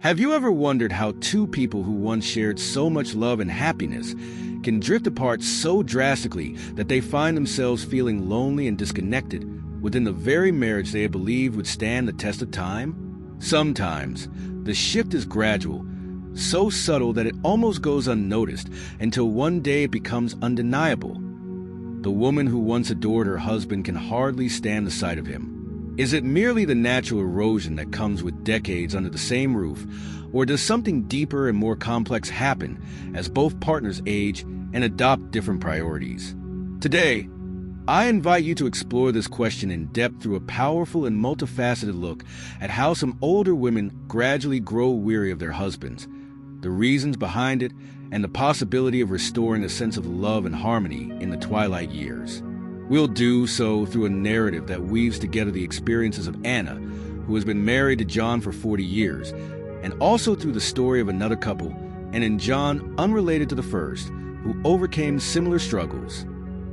Have you ever wondered how two people who once shared so much love and happiness can drift apart so drastically that they find themselves feeling lonely and disconnected within the very marriage they had believed would stand the test of time? Sometimes, the shift is gradual, so subtle that it almost goes unnoticed until one day it becomes undeniable. The woman who once adored her husband can hardly stand the sight of him. Is it merely the natural erosion that comes with decades under the same roof, or does something deeper and more complex happen as both partners age and adopt different priorities? Today, I invite you to explore this question in depth through a powerful and multifaceted look at how some older women gradually grow weary of their husbands, the reasons behind it, and the possibility of restoring a sense of love and harmony in the twilight years. We'll do so through a narrative that weaves together the experiences of Anna, who has been married to John for 40 years, and also through the story of another couple, and in John, unrelated to the first, who overcame similar struggles.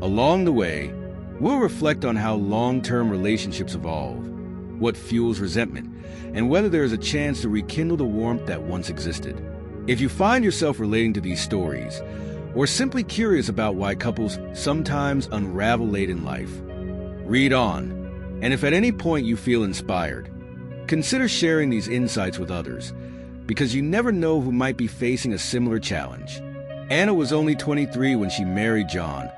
Along the way, we'll reflect on how long-term relationships evolve, what fuels resentment, and whether there is a chance to rekindle the warmth that once existed. If you find yourself relating to these stories, or simply curious about why couples sometimes unravel late in life, read on. And if at any point you feel inspired, consider sharing these insights with others, because you never know who might be facing a similar challenge. Anna was only 23 when she married John,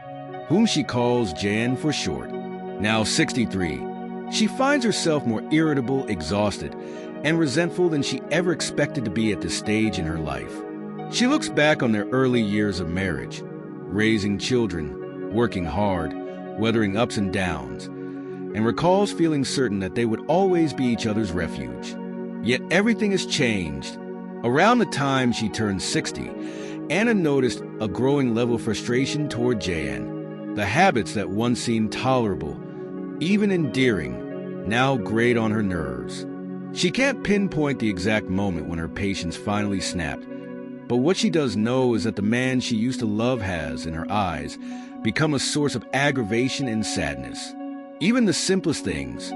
whom she calls Jan for short. Now 63, she finds herself more irritable, exhausted, and resentful than she ever expected to be at this stage in her life. She looks back on their early years of marriage, raising children, working hard, weathering ups and downs, and recalls feeling certain that they would always be each other's refuge. Yet everything has changed. Around the time she turned 60, Anna noticed a growing level of frustration toward Jan. The habits that once seemed tolerable, even endearing, now grate on her nerves. She can't pinpoint the exact moment when her patience finally snapped, but what she does know is that the man she used to love has, in her eyes, become a source of aggravation and sadness. Even the simplest things,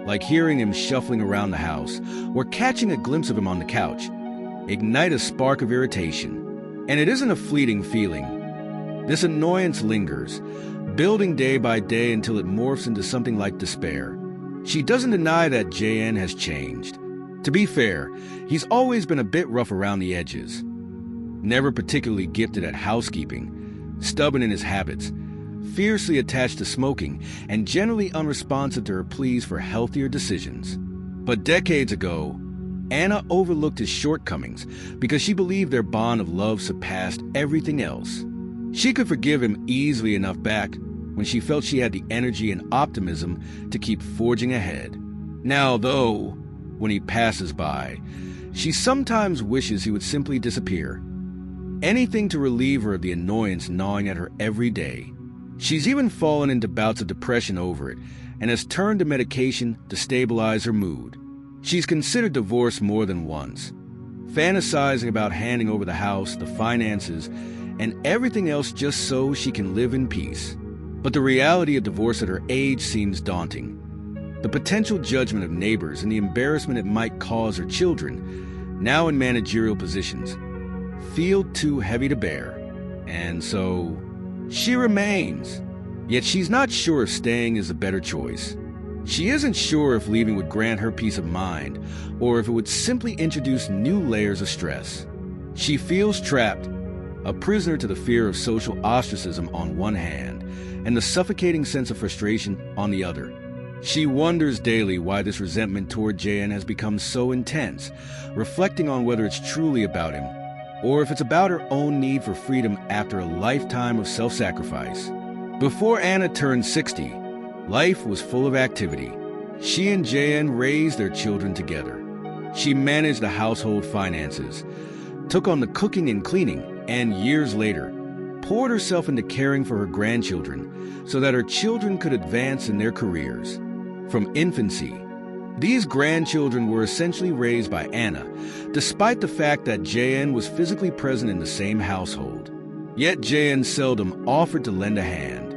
like hearing him shuffling around the house or catching a glimpse of him on the couch, ignite a spark of irritation. And it isn't a fleeting feeling. This annoyance lingers, building day by day until it morphs into something like despair. She doesn't deny that Jan has changed. To be fair, he's always been a bit rough around the edges. Never particularly gifted at housekeeping, stubborn in his habits, fiercely attached to smoking, and generally unresponsive to her pleas for healthier decisions. But decades ago, Anna overlooked his shortcomings because she believed their bond of love surpassed everything else. She could forgive him easily enough back when she felt she had the energy and optimism to keep forging ahead. Now, though, when he passes by, she sometimes wishes he would simply disappear. Anything to relieve her of the annoyance gnawing at her every day. She's even fallen into bouts of depression over it and has turned to medication to stabilize her mood. She's considered divorce more than once, fantasizing about handing over the house, the finances, and everything else just so she can live in peace. But the reality of divorce at her age seems daunting. The potential judgment of neighbors and the embarrassment it might cause her children, now in managerial positions, feel too heavy to bear. And so, she remains. Yet she's not sure if staying is a better choice. She isn't sure if leaving would grant her peace of mind, or if it would simply introduce new layers of stress. She feels trapped, a prisoner to the fear of social ostracism on one hand, and the suffocating sense of frustration on the other. She wonders daily why this resentment toward Jan has become so intense, reflecting on whether it's truly about him, or if it's about her own need for freedom after a lifetime of self-sacrifice. Before Anna turned 60, life was full of activity. She and Jan raised their children together. She managed the household finances, took on the cooking and cleaning, and years later, poured herself into caring for her grandchildren so that her children could advance in their careers. From infancy, these grandchildren were essentially raised by Anna, despite the fact that Jan was physically present in the same household. Yet Jan seldom offered to lend a hand.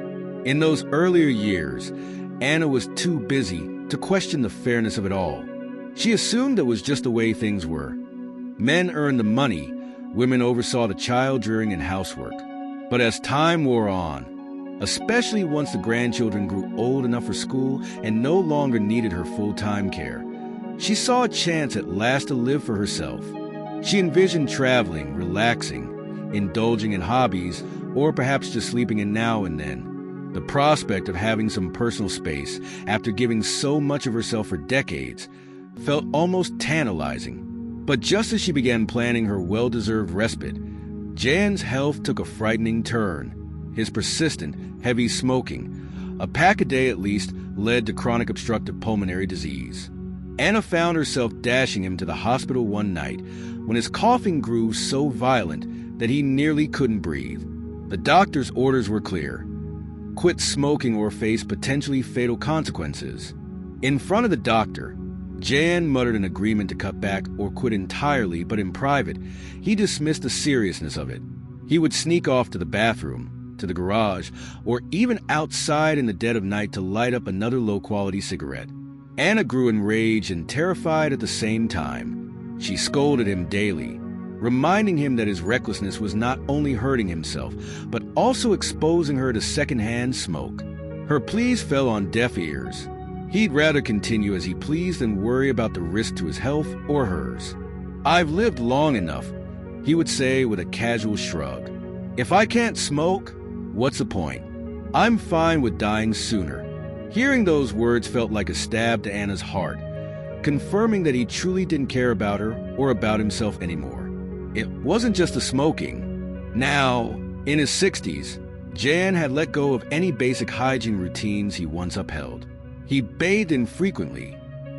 In those earlier years, Anna was too busy to question the fairness of it all. She assumed it was just the way things were. Men earned the money, women oversaw the child-rearing and housework. But as time wore on, especially once the grandchildren grew old enough for school and no longer needed her full-time care, she saw a chance at last to live for herself. She envisioned traveling, relaxing, indulging in hobbies, or perhaps just sleeping in now and then. The prospect of having some personal space after giving so much of herself for decades felt almost tantalizing. But just as she began planning her well-deserved respite, Jan's health took a frightening turn. His persistent, heavy smoking, a pack a day at least, led to chronic obstructive pulmonary disease. Anna found herself dashing him to the hospital one night when his coughing grew so violent that he nearly couldn't breathe. The doctor's orders were clear: quit smoking or face potentially fatal consequences. In front of the doctor, Jan muttered an agreement to cut back or quit entirely, but in private, he dismissed the seriousness of it. He would sneak off to the bathroom, to the garage, or even outside in the dead of night to light up another low-quality cigarette. Anna grew enraged and terrified at the same time. She scolded him daily, reminding him that his recklessness was not only hurting himself, but also exposing her to secondhand smoke. Her pleas fell on deaf ears. He'd rather continue as he pleased than worry about the risk to his health or hers. "I've lived long enough," he would say with a casual shrug. "If I can't smoke, what's the point? I'm fine with dying sooner." Hearing those words felt like a stab to Anna's heart, confirming that he truly didn't care about her or about himself anymore. It wasn't just the smoking. Now, in his 60s, Jan had let go of any basic hygiene routines he once upheld. He bathed infrequently,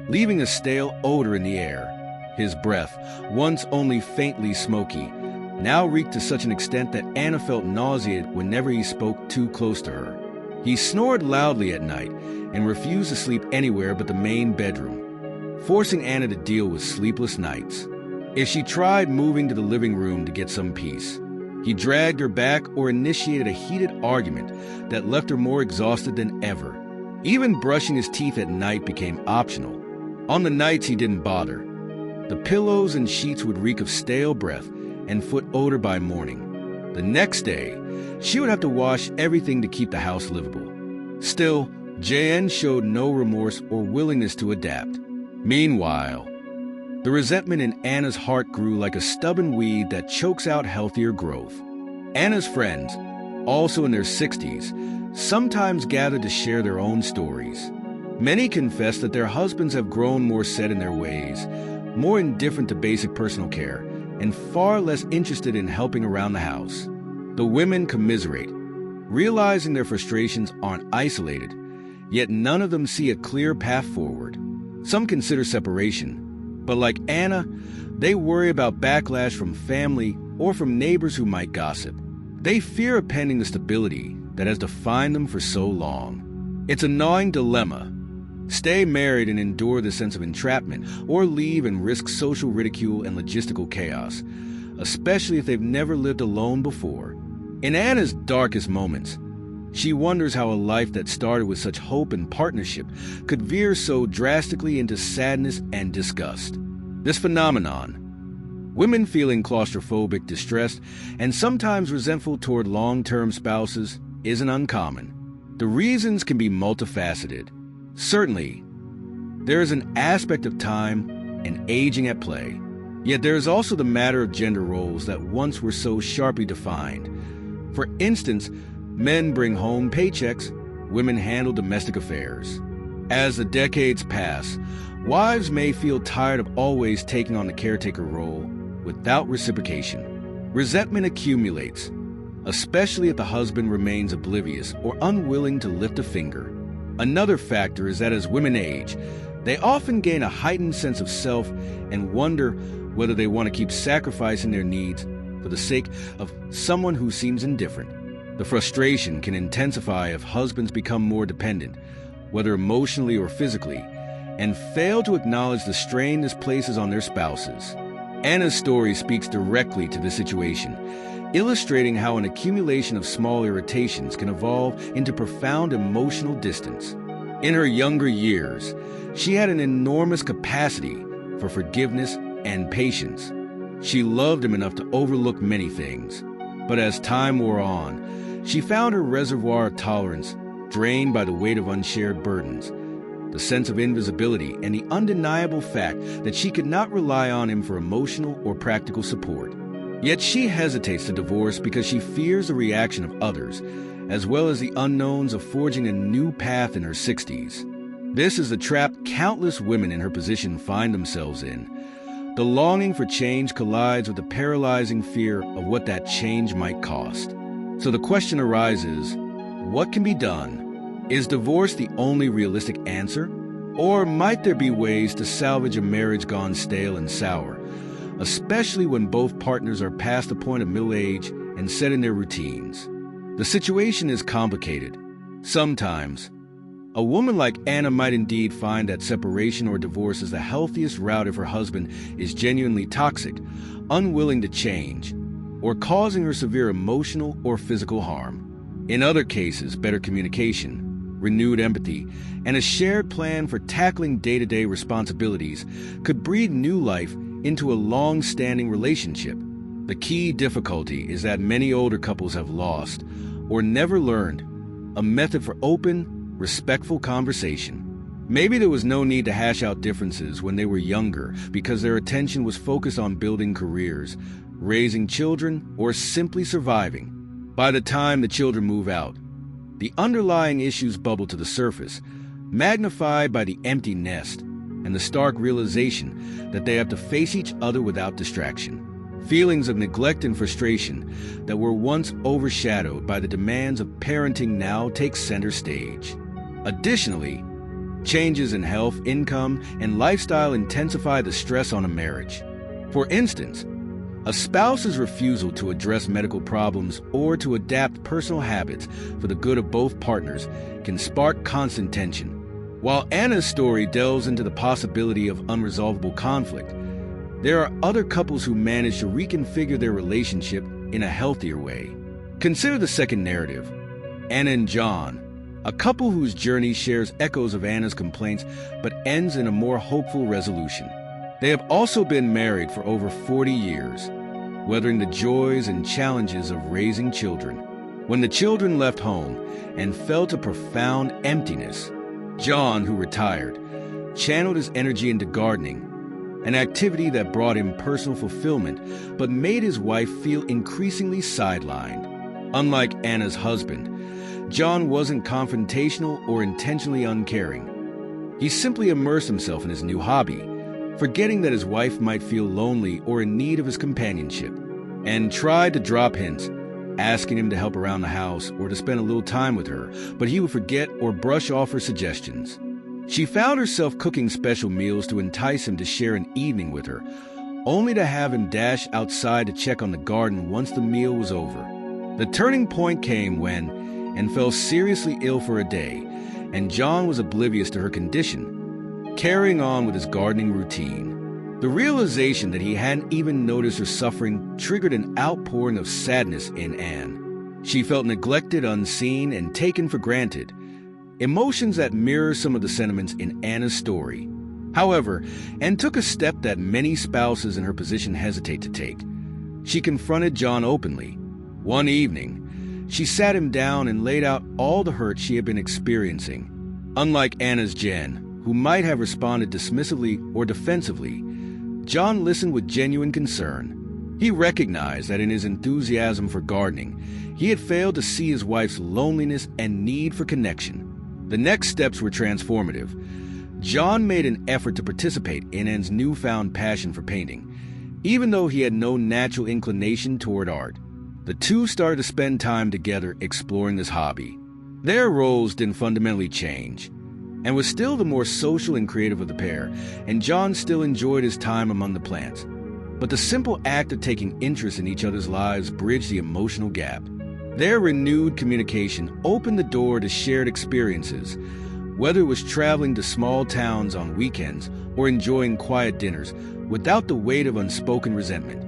leaving a stale odor in the air. His breath, once only faintly smoky, now reeked to such an extent that Anna felt nauseated whenever he spoke too close to her. He snored loudly at night and refused to sleep anywhere but the main bedroom, forcing Anna to deal with sleepless nights. If she tried moving to the living room to get some peace, he dragged her back or initiated a heated argument that left her more exhausted than ever. Even brushing his teeth at night became optional. On the nights he didn't bother, the pillows and sheets would reek of stale breath and foot odor by morning. The next day, she would have to wash everything to keep the house livable. Still, Jan showed no remorse or willingness to adapt. Meanwhile, the resentment in Anna's heart grew like a stubborn weed that chokes out healthier growth. Anna's friends, also in their 60s, sometimes gathered to share their own stories. Many confess that their husbands have grown more set in their ways, more indifferent to basic personal care, and far less interested in helping around the house. The women commiserate, realizing their frustrations aren't isolated, yet none of them see a clear path forward. Some consider separation, but like Anna, they worry about backlash from family or from neighbors who might gossip. They fear appending the stability that has defined them for so long. It's a gnawing dilemma. Stay married and endure the sense of entrapment, or leave and risk social ridicule and logistical chaos, especially if they've never lived alone before. In Anna's darkest moments, she wonders how a life that started with such hope and partnership could veer so drastically into sadness and disgust. This phenomenon, women feeling claustrophobic, distressed, and sometimes resentful toward long-term spouses, isn't uncommon. The reasons can be multifaceted. Certainly, there is an aspect of time and aging at play. Yet there is also the matter of gender roles that once were so sharply defined. For instance, men bring home paychecks, women handle domestic affairs. As the decades pass, wives may feel tired of always taking on the caretaker role without reciprocation. Resentment accumulates, especially if the husband remains oblivious or unwilling to lift a finger. Another factor is that as women age, they often gain a heightened sense of self and wonder whether they want to keep sacrificing their needs for the sake of someone who seems indifferent. The frustration can intensify if husbands become more dependent, whether emotionally or physically, and fail to acknowledge the strain this places on their spouses. Anna's story speaks directly to this situation, illustrating how an accumulation of small irritations can evolve into profound emotional distance. In her younger years, she had an enormous capacity for forgiveness and patience. She loved him enough to overlook many things. But as time wore on, she found her reservoir of tolerance drained by the weight of unshared burdens, the sense of invisibility, and the undeniable fact that she could not rely on him for emotional or practical support. Yet she hesitates to divorce because she fears the reaction of others, as well as the unknowns of forging a new path in her 60s. This is the trap countless women in her position find themselves in. The longing for change collides with the paralyzing fear of what that change might cost. So the question arises, what can be done? Is divorce the only realistic answer? Or might there be ways to salvage a marriage gone stale and sour, especially when both partners are past the point of middle age and set in their routines? The situation is complicated. Sometimes, a woman like Anna might indeed find that separation or divorce is the healthiest route if her husband is genuinely toxic, unwilling to change, or causing her severe emotional or physical harm. In other cases, better communication, renewed empathy, and a shared plan for tackling day-to-day responsibilities could breathe new life into a long-standing relationship. The key difficulty is that many older couples have lost, or never learned, a method for open, respectful conversation. Maybe there was no need to hash out differences when they were younger because their attention was focused on building careers, raising children, or simply surviving. By the time the children move out, the underlying issues bubble to the surface, magnified by the empty nest and the stark realization that they have to face each other without distraction. Feelings of neglect and frustration that were once overshadowed by the demands of parenting now take center stage. Additionally, changes in health, income, and lifestyle intensify the stress on a marriage. For instance, a spouse's refusal to address medical problems or to adapt personal habits for the good of both partners can spark constant tension. While Anna's story delves into the possibility of unresolvable conflict, there are other couples who manage to reconfigure their relationship in a healthier way. Consider the second narrative, Anna and John, a couple whose journey shares echoes of Anna's complaints but ends in a more hopeful resolution. They have also been married for over 40 years, weathering the joys and challenges of raising children. When the children left home and felt a profound emptiness, John, who retired, channeled his energy into gardening, an activity that brought him personal fulfillment but made his wife feel increasingly sidelined. Unlike Anna's husband, John wasn't confrontational or intentionally uncaring. He simply immersed himself in his new hobby, forgetting that his wife might feel lonely or in need of his companionship, and tried to drop hints, asking him to help around the house or to spend a little time with her, but he would forget or brush off her suggestions. She found herself cooking special meals to entice him to share an evening with her, only to have him dash outside to check on the garden once the meal was over. The turning point came when Anne fell seriously ill for a day, and John was oblivious to her condition, carrying on with his gardening routine. The realization that he hadn't even noticed her suffering triggered an outpouring of sadness in Anne. She felt neglected, unseen, and taken for granted, emotions that mirror some of the sentiments in Anna's story. However, Anne took a step that many spouses in her position hesitate to take. She confronted John openly. One evening, she sat him down and laid out all the hurt she had been experiencing. Unlike Anna's Jen, who might have responded dismissively or defensively, John listened with genuine concern. He recognized that in his enthusiasm for gardening, he had failed to see his wife's loneliness and need for connection. The next steps were transformative. John made an effort to participate in Anne's newfound passion for painting, even though he had no natural inclination toward art. The two started to spend time together exploring this hobby. Their roles didn't fundamentally change. Anne was still the more social and creative of the pair, and John still enjoyed his time among the plants. But the simple act of taking interest in each other's lives bridged the emotional gap. Their renewed communication opened the door to shared experiences, whether it was traveling to small towns on weekends or enjoying quiet dinners, without the weight of unspoken resentment.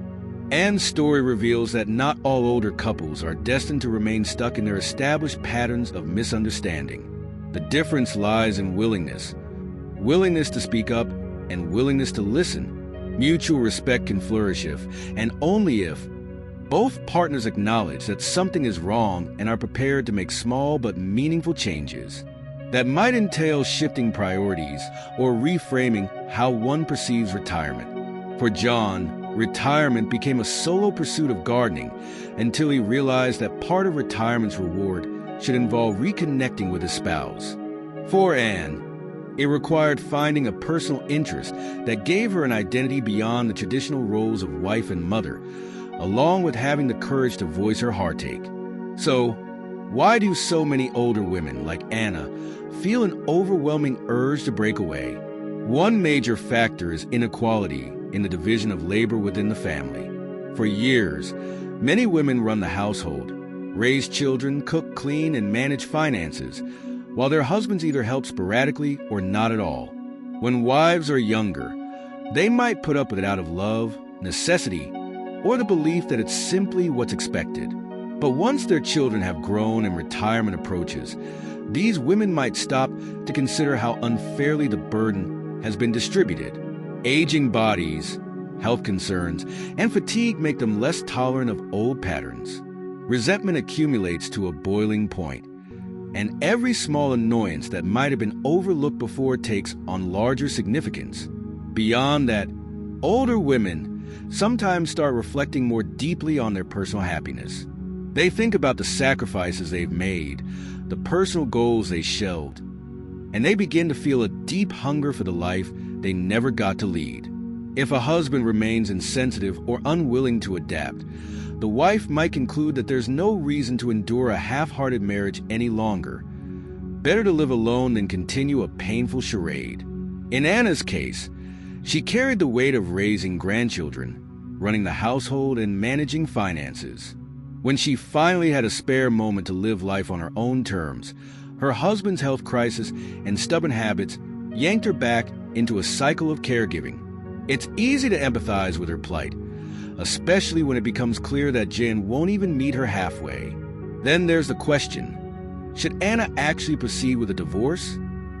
Anne's story reveals that not all older couples are destined to remain stuck in their established patterns of misunderstanding. The difference lies in willingness to speak up and willingness to listen, Mutual respect can flourish if, and only if, both partners acknowledge that something is wrong and are prepared to make small but meaningful changes. That might entail shifting priorities or reframing how one perceives retirement. For John, retirement became a solo pursuit of gardening until he realized that part of retirement's reward should involve reconnecting with his spouse. For Anne, it required finding a personal interest that gave her an identity beyond the traditional roles of wife and mother, along with having the courage to voice her heartache. So, why do so many older women, like Anna, feel an overwhelming urge to break away? One major factor is inequality in the division of labor within the family. For years, many women run the household, raise children, cook, clean, and manage finances, while their husbands either help sporadically or not at all. When wives are younger, they might put up with it out of love, necessity, or the belief that it's simply what's expected. But once their children have grown and retirement approaches, these women might stop to consider how unfairly the burden has been distributed. Aging bodies, health concerns, and fatigue make them less tolerant of old patterns. Resentment accumulates to a boiling point, and every small annoyance that might have been overlooked before takes on larger significance. Beyond that, older women sometimes start reflecting more deeply on their personal happiness. They think about the sacrifices they've made, the personal goals they shelved, and they begin to feel a deep hunger for the life they never got to lead. If a husband remains insensitive or unwilling to adapt, the wife might conclude that there's no reason to endure a half-hearted marriage any longer. Better to live alone than continue a painful charade. In Anna's case, she carried the weight of raising grandchildren, running the household, and managing finances. When she finally had a spare moment to live life on her own terms, her husband's health crisis and stubborn habits yanked her back into a cycle of caregiving. It's easy to empathize with her plight, especially when it becomes clear that Jan won't even meet her halfway. Then there's the question, should Anna actually proceed with a divorce?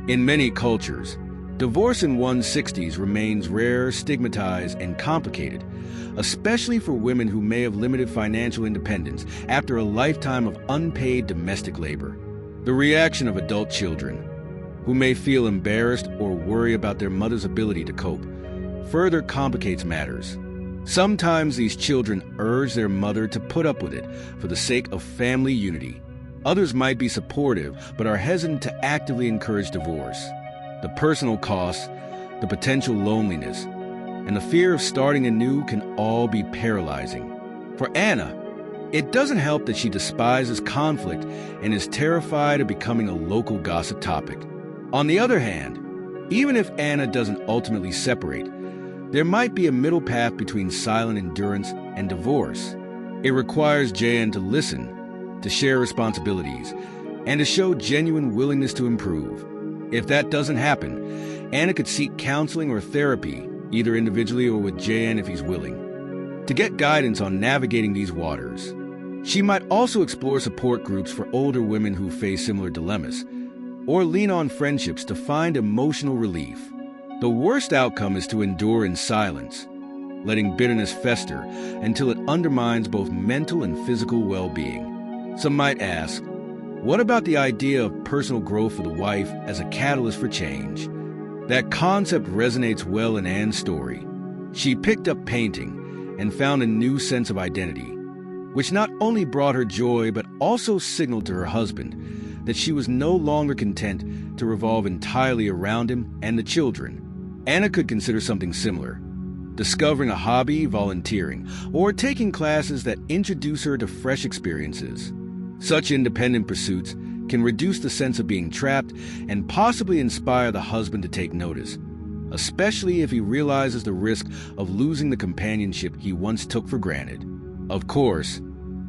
In many cultures, divorce in one's 60s remains rare, stigmatized, and complicated, especially for women who may have limited financial independence after a lifetime of unpaid domestic labor. The reaction of adult children, who may feel embarrassed or worry about their mother's ability to cope, further complicates matters. Sometimes these children urge their mother to put up with it for the sake of family unity. Others might be supportive, but are hesitant to actively encourage divorce. The personal costs, the potential loneliness, and the fear of starting anew can all be paralyzing. For Anna, it doesn't help that she despises conflict and is terrified of becoming a local gossip topic. On the other hand, even if Anna doesn't ultimately separate, there might be a middle path between silent endurance and divorce. It requires Jan to listen, to share responsibilities, and to show genuine willingness to improve. If that doesn't happen, Anna could seek counseling or therapy, either individually or with Jan if he's willing, to get guidance on navigating these waters. She might also explore support groups for older women who face similar dilemmas, or lean on friendships to find emotional relief. The worst outcome is to endure in silence, letting bitterness fester until it undermines both mental and physical well-being. Some might ask, what about the idea of personal growth for the wife as a catalyst for change? That concept resonates well in Anne's story. She picked up painting and found a new sense of identity, which not only brought her joy but also signaled to her husband that she was no longer content to revolve entirely around him and the children. Anna could consider something similar, discovering a hobby, volunteering, or taking classes that introduce her to fresh experiences. Such independent pursuits can reduce the sense of being trapped and possibly inspire the husband to take notice, especially if he realizes the risk of losing the companionship he once took for granted. Of course,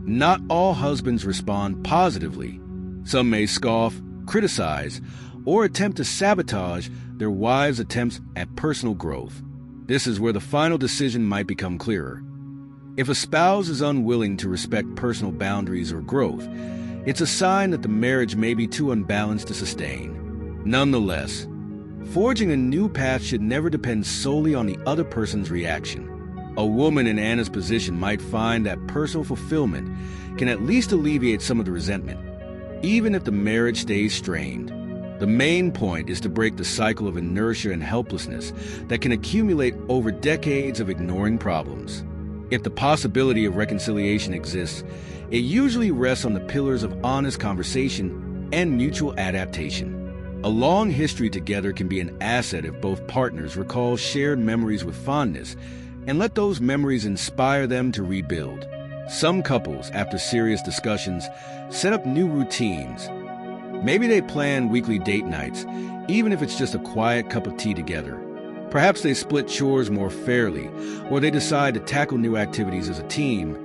not all husbands respond positively. Some may scoff, criticize, or attempt to sabotage their wives' attempts at personal growth. This is where the final decision might become clearer. If a spouse is unwilling to respect personal boundaries or growth, it's a sign that the marriage may be too unbalanced to sustain. Nonetheless, Forging a new path should never depend solely on the other person's reaction. A woman in Anna's position might find that personal fulfillment can at least alleviate some of the resentment, even if the marriage stays strained. The main point is to break the cycle of inertia and helplessness that can accumulate over decades of ignoring problems. If the possibility of reconciliation exists, it usually rests on the pillars of honest conversation and mutual adaptation. A long history together can be an asset if both partners recall shared memories with fondness and let those memories inspire them to rebuild. Some couples, after serious discussions, set up new routines. Maybe they plan weekly date nights, even if it's just a quiet cup of tea together. Perhaps they split chores more fairly, or they decide to tackle new activities as a team,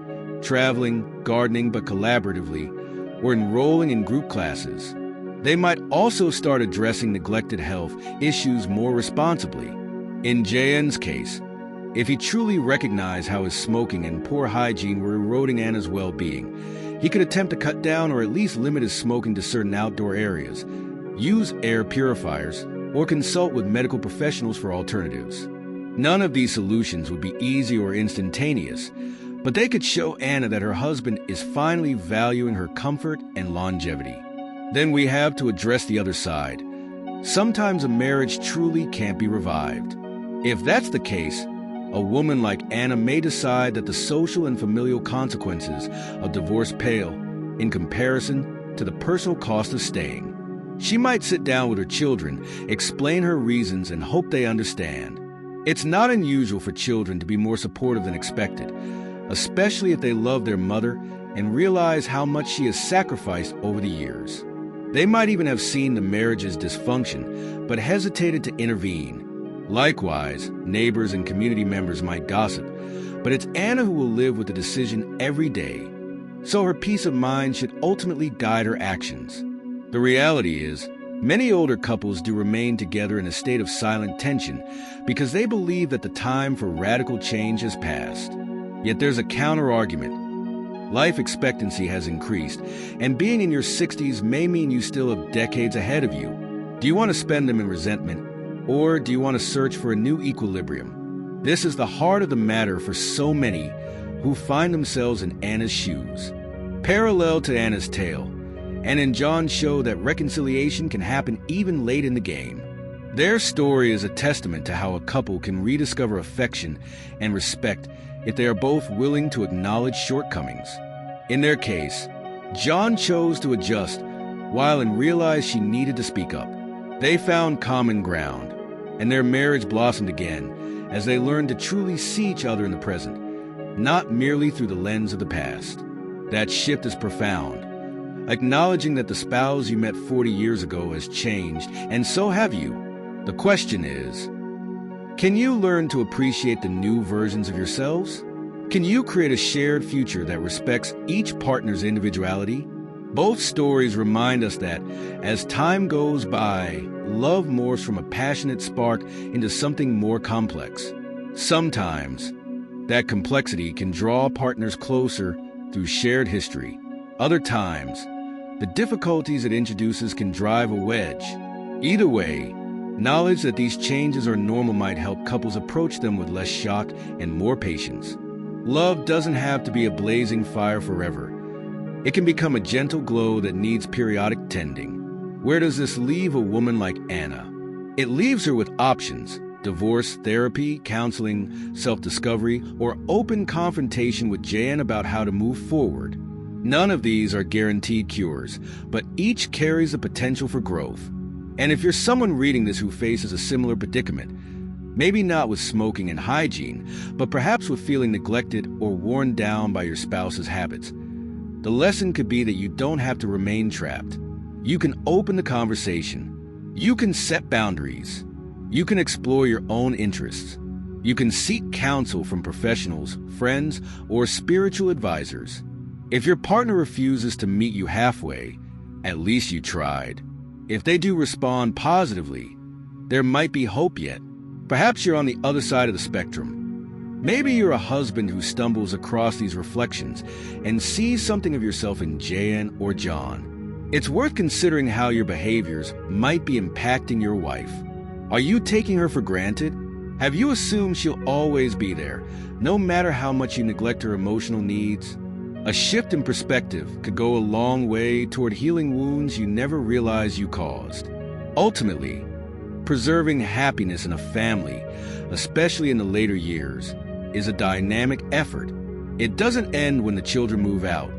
traveling, gardening but collaboratively, or enrolling in group classes. They might also start addressing neglected health issues more responsibly. In JN's case, if he truly recognized how his smoking and poor hygiene were eroding Anna's well-being, he could attempt to cut down or at least limit his smoking to certain outdoor areas, use air purifiers, or consult with medical professionals for alternatives. None of these solutions would be easy or instantaneous, but they could show Anna that her husband is finally valuing her comfort and longevity. Then we have to address the other side. Sometimes a marriage truly can't be revived. If that's the case, a woman like Anna may decide that the social and familial consequences of divorce pale in comparison to the personal cost of staying. She might sit down with her children, explain her reasons, and hope they understand. It's not unusual for children to be more supportive than expected, especially if they love their mother and realize how much she has sacrificed over the years. They might even have seen the marriage's dysfunction, but hesitated to intervene. Likewise, neighbors and community members might gossip, but it's Anna who will live with the decision every day, so her peace of mind should ultimately guide her actions. The reality is, many older couples do remain together in a state of silent tension because they believe that the time for radical change has passed. Yet there's a counter-argument. Life expectancy has increased, and being in your 60s may mean you still have decades ahead of you. Do you want to spend them in resentment, or do you want to search for a new equilibrium? This is the heart of the matter for so many who find themselves in Anna's shoes. Parallel to Anna's tale, Anna and John show that reconciliation can happen even late in the game. Their story is a testament to how a couple can rediscover affection and respect if they are both willing to acknowledge shortcomings. In their case, John chose to adjust while Anna realized she needed to speak up. They found common ground, and their marriage blossomed again as they learned to truly see each other in the present, not merely through the lens of the past. That shift is profound, acknowledging that the spouse you met 40 years ago has changed, and so have you. The question is, can you learn to appreciate the new versions of yourselves? Can you create a shared future that respects each partner's individuality? Both stories remind us that, as time goes by, love morphs from a passionate spark into something more complex. Sometimes, that complexity can draw partners closer through shared history. Other times, the difficulties it introduces can drive a wedge. Either way, knowledge that these changes are normal might help couples approach them with less shock and more patience. Love doesn't have to be a blazing fire forever. It can become a gentle glow that needs periodic tending. Where does this leave a woman like Anna? It leaves her with options: divorce, therapy, counseling, self-discovery, or open confrontation with Jan about how to move forward. None of these are guaranteed cures, but each carries the potential for growth. And if you're someone reading this who faces a similar predicament, maybe not with smoking and hygiene, but perhaps with feeling neglected or worn down by your spouse's habits, the lesson could be that you don't have to remain trapped. You can open the conversation. You can set boundaries. You can explore your own interests. You can seek counsel from professionals, friends, or spiritual advisors. If your partner refuses to meet you halfway, at least you tried. If they do respond positively, there might be hope yet. Perhaps you're on the other side of the spectrum. Maybe you're a husband who stumbles across these reflections and sees something of yourself in Jan or John. It's worth considering how your behaviors might be impacting your wife. Are you taking her for granted? Have you assumed she'll always be there, no matter how much you neglect her emotional needs? A shift in perspective could go a long way toward healing wounds you never realized you caused. Ultimately, preserving happiness in a family, especially in the later years, is a dynamic effort. It doesn't end when the children move out.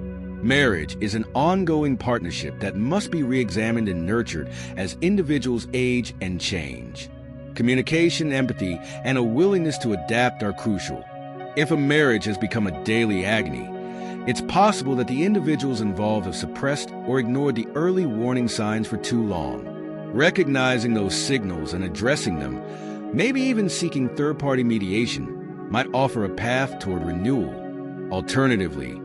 Marriage is an ongoing partnership that must be re-examined and nurtured as individuals age and change. Communication, empathy, and a willingness to adapt are crucial. If a marriage has become a daily agony, it's possible that the individuals involved have suppressed or ignored the early warning signs for too long. Recognizing those signals and addressing them, maybe even seeking third-party mediation, might offer a path toward renewal. Alternatively,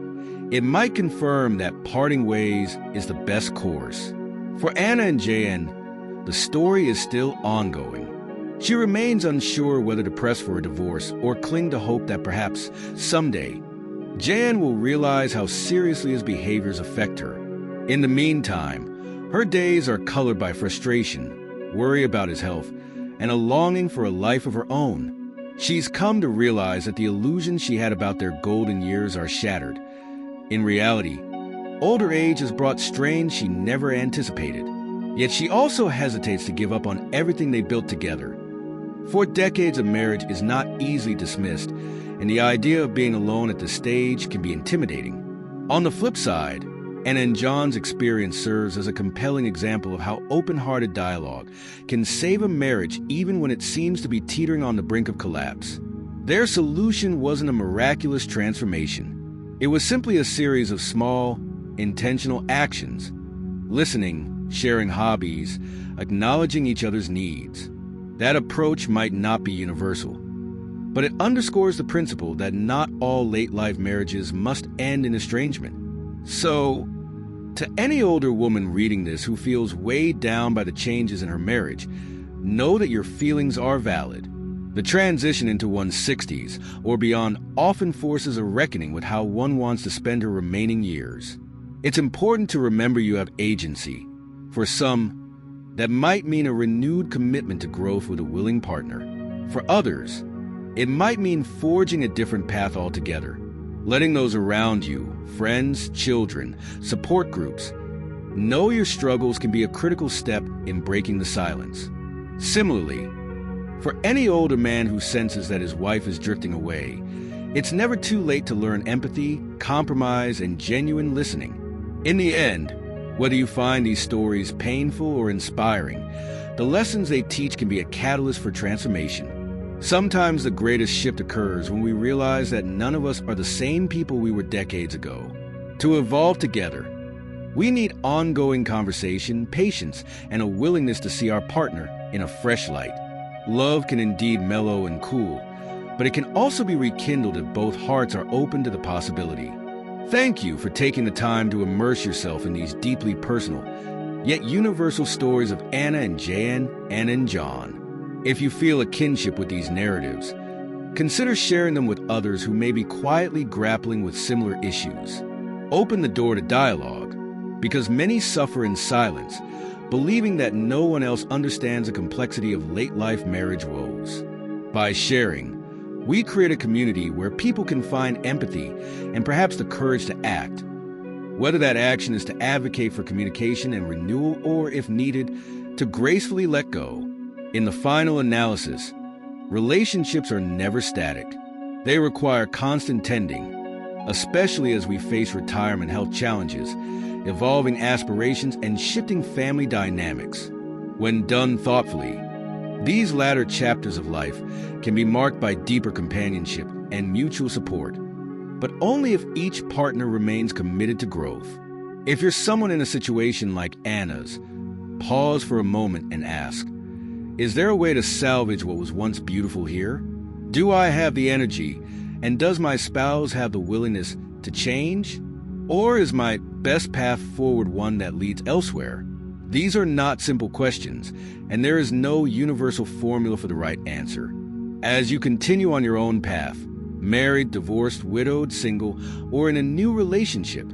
it might confirm that parting ways is the best course. For Anna and Jan, the story is still ongoing. She remains unsure whether to press for a divorce or cling to hope that perhaps someday, Jan will realize how seriously his behaviors affect her. In the meantime, her days are colored by frustration, worry about his health, and a longing for a life of her own. She's come to realize that the illusions she had about their golden years are shattered. In reality, older age has brought strain she never anticipated. Yet she also hesitates to give up on everything they built together. 4 decades of marriage is not easily dismissed, and the idea of being alone at this stage can be intimidating. On the flip side, Anna and John's experience serves as a compelling example of how open-hearted dialogue can save a marriage even when it seems to be teetering on the brink of collapse. Their solution wasn't a miraculous transformation. It was simply a series of small, intentional actions: listening, sharing hobbies, acknowledging each other's needs. That approach might not be universal, but it underscores the principle that not all late-life marriages must end in estrangement. So, to any older woman reading this who feels weighed down by the changes in her marriage, know that your feelings are valid. The transition into one's 60s or beyond often forces a reckoning with how one wants to spend her remaining years. It's important to remember you have agency. For some, that might mean a renewed commitment to growth with a willing partner. For others, it might mean forging a different path altogether. Letting those around you, friends, children, support groups, know your struggles can be a critical step in breaking the silence. Similarly, for any older man who senses that his wife is drifting away, it's never too late to learn empathy, compromise, and genuine listening. In the end, whether you find these stories painful or inspiring, the lessons they teach can be a catalyst for transformation. Sometimes the greatest shift occurs when we realize that none of us are the same people we were decades ago. To evolve together, we need ongoing conversation, patience, and a willingness to see our partner in a fresh light. Love can indeed mellow and cool, but it can also be rekindled if both hearts are open to the possibility. Thank you for taking the time to immerse yourself in these deeply personal, yet universal stories of Anna and Jan, Anna and John. If you feel a kinship with these narratives, consider sharing them with others who may be quietly grappling with similar issues. Open the door to dialogue, because many suffer in silence, believing that no one else understands the complexity of late-life marriage woes. By sharing, we create a community where people can find empathy and perhaps the courage to act. Whether that action is to advocate for communication and renewal, or, if needed, to gracefully let go. In the final analysis, relationships are never static. They require constant tending, especially as we face retirement health challenges, evolving aspirations, and shifting family dynamics. When done thoughtfully, these latter chapters of life can be marked by deeper companionship and mutual support, but only if each partner remains committed to growth. If you're someone in a situation like Anna's, pause for a moment and ask, is there a way to salvage what was once beautiful here? Do I have the energy, and does my spouse have the willingness to change? Or is my best path forward one that leads elsewhere? These are not simple questions, and there is no universal formula for the right answer. As you continue on your own path, married, divorced, widowed, single, or in a new relationship,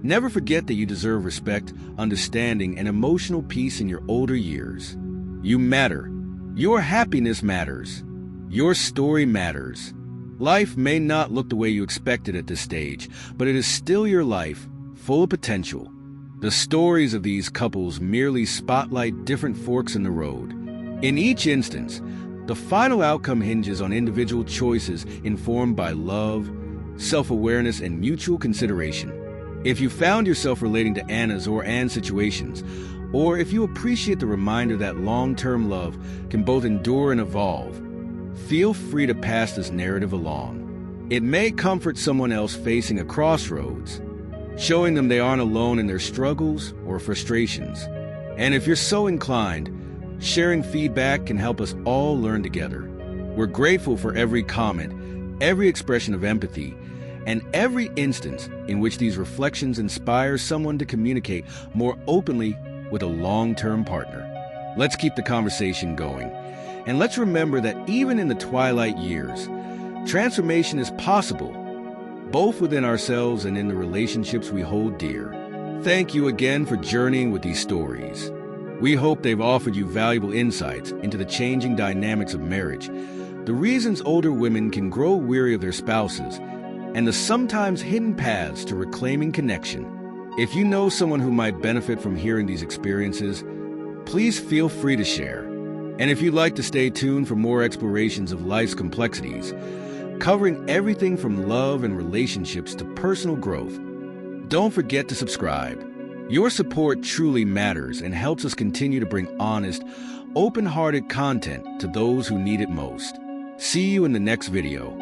never forget that you deserve respect, understanding, and emotional peace in your older years. You matter, Your happiness matters. Your story matters. Life may not look the way you expected at this stage, but it is still your life, full of potential. The stories of these couples merely spotlight different forks in the road. In each instance, the final outcome hinges on individual choices informed by love, self-awareness, and mutual consideration. If you found yourself relating to Anna's or Anne's situations, or if you appreciate the reminder that long-term love can both endure and evolve, feel free to pass this narrative along. It may comfort someone else facing a crossroads, showing them they aren't alone in their struggles or frustrations. And if you're so inclined, sharing feedback can help us all learn together. We're grateful for every comment, every expression of empathy, and every instance in which these reflections inspire someone to communicate more openly with a long-term partner. Let's keep the conversation going. And let's remember that even in the twilight years, transformation is possible, both within ourselves and in the relationships we hold dear. Thank you again for journeying with these stories. We hope they've offered you valuable insights into the changing dynamics of marriage, the reasons older women can grow weary of their spouses, and the sometimes hidden paths to reclaiming connection. If you know someone who might benefit from hearing these experiences, please feel free to share. And if you'd like to stay tuned for more explorations of life's complexities, covering everything from love and relationships to personal growth, don't forget to subscribe. Your support truly matters and helps us continue to bring honest, open-hearted content to those who need it most. See you in the next video.